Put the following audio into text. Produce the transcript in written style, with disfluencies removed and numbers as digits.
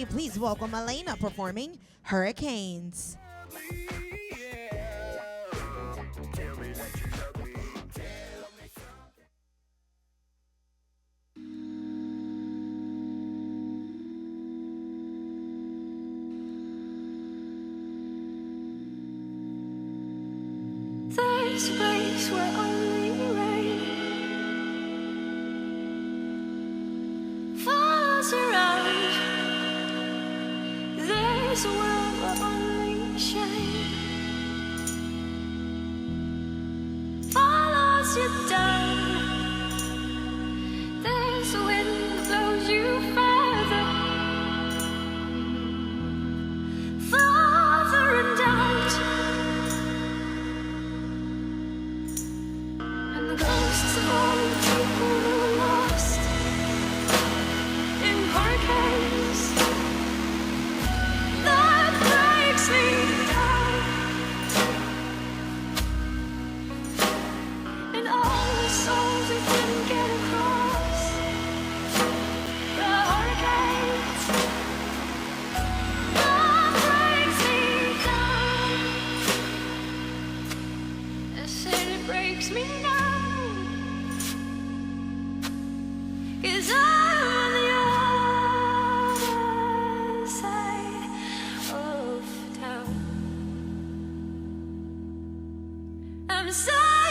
you please welcome Aliana performing Hurricanes. There's a place where only rain falls around. There's a world where only shame follows you down. There's a wind that blows you further, farther and out. And the ghosts of all the people who are lost in hurricanes that breaks me down. And all the souls that didn't get across the hurricanes that breaks me down. I said it breaks me down. 'Cause I'm on the other side of town. I'm sorry.